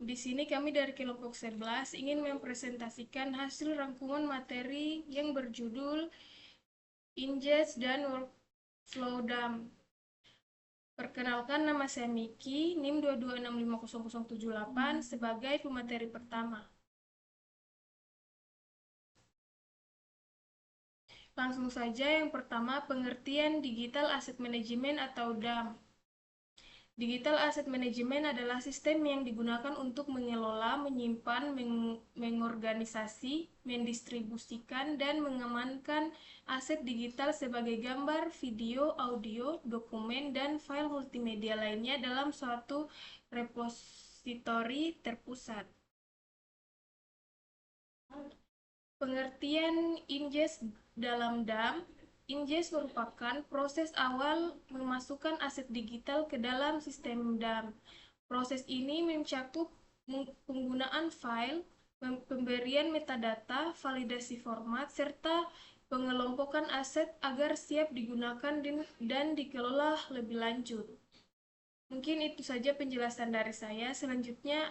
Di sini kami dari kelompok 11 ingin mempresentasikan hasil rangkuman materi yang berjudul Ingest dan Workflow DAM. Perkenalkan, nama saya Miki, NIM 226500078 sebagai pemateri pertama. Langsung saja, yang pertama, pengertian Digital Asset Management atau DAM. Digital Asset Management adalah sistem yang digunakan untuk mengelola, menyimpan, mengorganisasi, mendistribusikan, dan mengamankan aset digital sebagai gambar, video, audio, dokumen, dan file multimedia lainnya dalam suatu repositori terpusat. Pengertian ingest dalam DAM. Ingest merupakan proses awal memasukkan aset digital ke dalam sistem DAM. Proses ini mencakup penggunaan file, pemberian metadata, validasi format, serta pengelompokan aset agar siap digunakan dan dikelola lebih lanjut. Mungkin itu saja penjelasan dari saya. Selanjutnya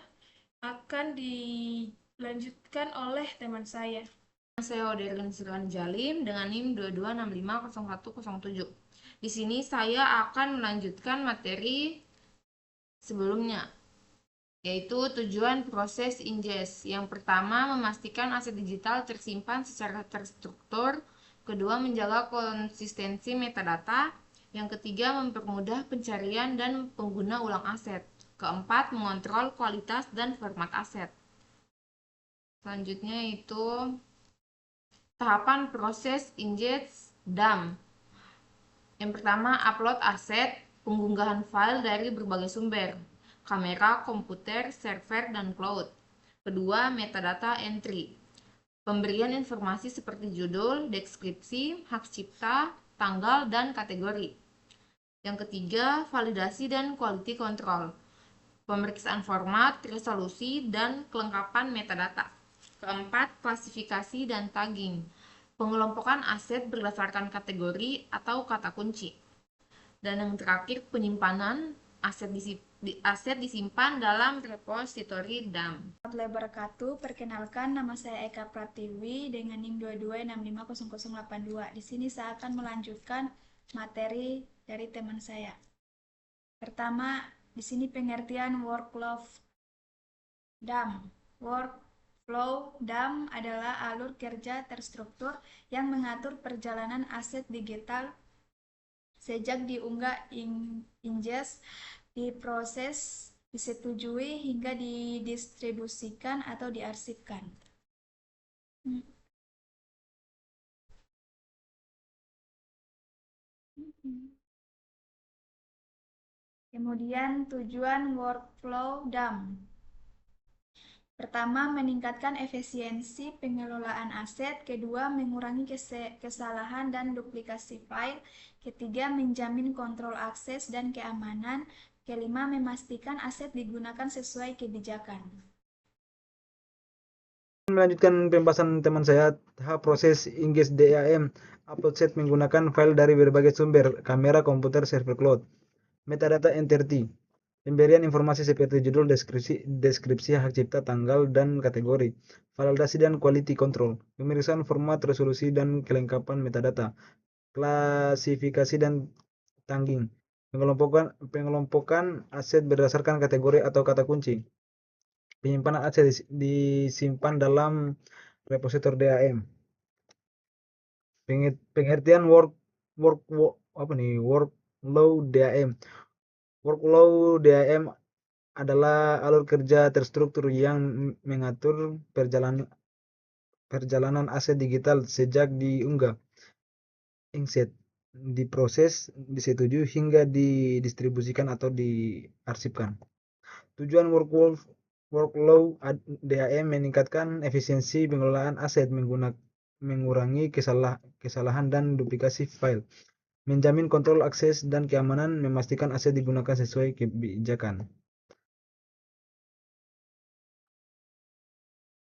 akan dilanjutkan oleh teman saya. Saya Oderin Sirwan Jalim dengan NIM 22650107. Di sini saya akan melanjutkan materi sebelumnya, yaitu tujuan proses ingest. Yang pertama, memastikan aset digital tersimpan secara terstruktur. Kedua, menjaga konsistensi metadata. Yang ketiga, mempermudah pencarian dan pengguna ulang aset. Keempat, mengontrol kualitas dan format aset. Selanjutnya itu tahapan proses ingest DAM. Yang pertama, upload aset, pengunggahan file dari berbagai sumber, kamera, komputer, server, dan cloud. Kedua, metadata entry, pemberian informasi seperti judul, deskripsi, hak cipta, tanggal, dan kategori. Yang ketiga, validasi dan quality control, pemeriksaan format, resolusi, dan kelengkapan metadata. Keempat, klasifikasi dan tagging, pengelompokan aset berdasarkan kategori atau kata kunci. Dan yang terakhir, penyimpanan aset disimpan dalam repositori DAM. Warahmatullahi wabarakatuh. Perkenalkan, nama saya Eka Pratiwi dengan NIM 22650082. Di sini saya akan melanjutkan materi dari teman saya. Pertama, di sini pengertian workflow DAM. Workflow DAM adalah alur kerja terstruktur yang mengatur perjalanan aset digital sejak diunggah ingest, diproses, disetujui hingga didistribusikan atau diarsipkan. Kemudian tujuan workflow DAM. Pertama, meningkatkan efisiensi pengelolaan aset. Kedua, mengurangi kesalahan dan duplikasi file. Ketiga, menjamin kontrol akses dan keamanan. Kelima, memastikan aset digunakan sesuai kebijakan. Melanjutkan pembahasan teman saya, tahap proses ingest DAM, upload set menggunakan file dari berbagai sumber, kamera, komputer, server cloud. Metadata entity, pemberian informasi seperti judul, deskripsi, hak cipta, tanggal, dan kategori. Validasi dan quality control, pemeriksaan format, resolusi, dan kelengkapan metadata. Klasifikasi dan tagging, pengelompokan aset berdasarkan kategori atau kata kunci. Penyimpanan aset disimpan dalam repositor DAM. Pengertian workflow DAM. Workflow DAM adalah alur kerja terstruktur yang mengatur perjalanan aset digital sejak diunggah, ingest, diproses, disetujui hingga didistribusikan atau diarsipkan. Tujuan workflow DAM meningkatkan efisiensi pengelolaan aset, mengurangi kesalahan dan duplikasi file, menjamin kontrol akses dan keamanan, memastikan aset digunakan sesuai kebijakan.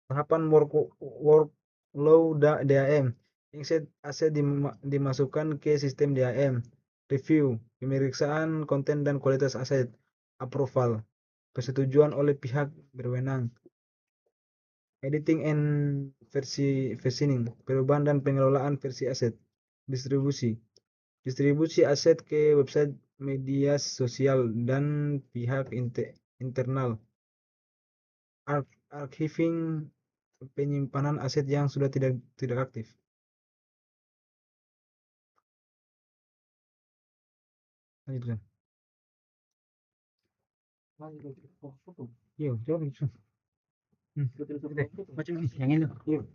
Tahapan workflow DAM. Ingest aset dimasukkan ke sistem DAM. Review, pemeriksaan konten dan kualitas aset. Approval, persetujuan oleh pihak berwenang. Editing and versioning, perubahan dan pengelolaan versi aset. Distribusi aset ke website, media sosial, dan pihak internal. Archiving, penyimpanan aset yang sudah tidak aktif. Lanjutkan. Yuk, jawab itu. Baca ini, yang ini. Yuk.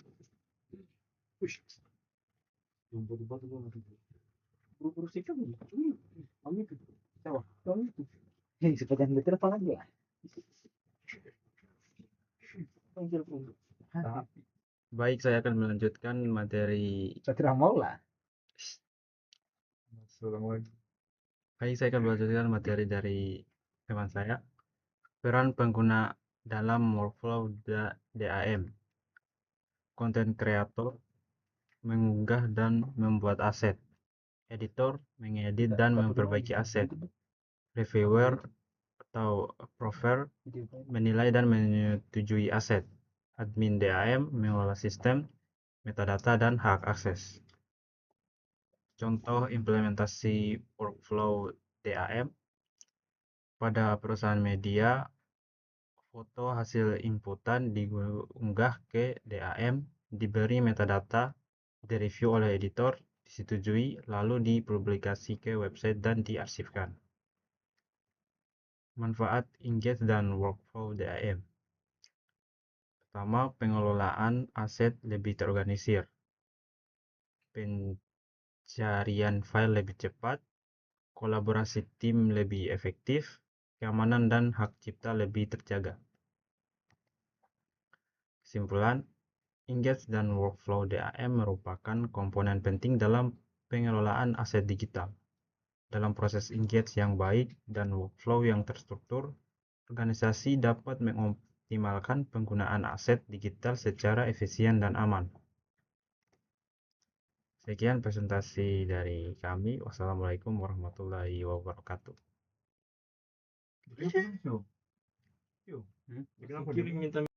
Hei, seperti yang ditelepon lagi ya. Baik, saya akan melanjutkan materi. Saya tidak mau lah. Baik, saya akan melanjutkan materi dari teman saya. Peran pengguna dalam workflow DAM. Content creator mengunggah dan membuat aset. Editor mengedit dan memperbaiki aset. Reviewer atau approver menilai dan menyetujui aset. Admin DAM mengelola sistem, metadata, dan hak akses. Contoh implementasi workflow DAM. Pada perusahaan media, foto hasil inputan diunggah ke DAM, diberi metadata, direview oleh editor, disetujui, lalu dipublikasi ke website dan diarsipkan. Manfaat ingest dan workflow DAM. Pertama, pengelolaan aset lebih terorganisir. Pencarian file lebih cepat, kolaborasi tim lebih efektif, keamanan dan hak cipta lebih terjaga. Kesimpulan, ingest dan workflow DAM merupakan komponen penting dalam pengelolaan aset digital. Dalam proses ingest yang baik dan workflow yang terstruktur, organisasi dapat mengoptimalkan penggunaan aset digital secara efisien dan aman. Sekian presentasi dari kami. Wassalamualaikum warahmatullahi wabarakatuh.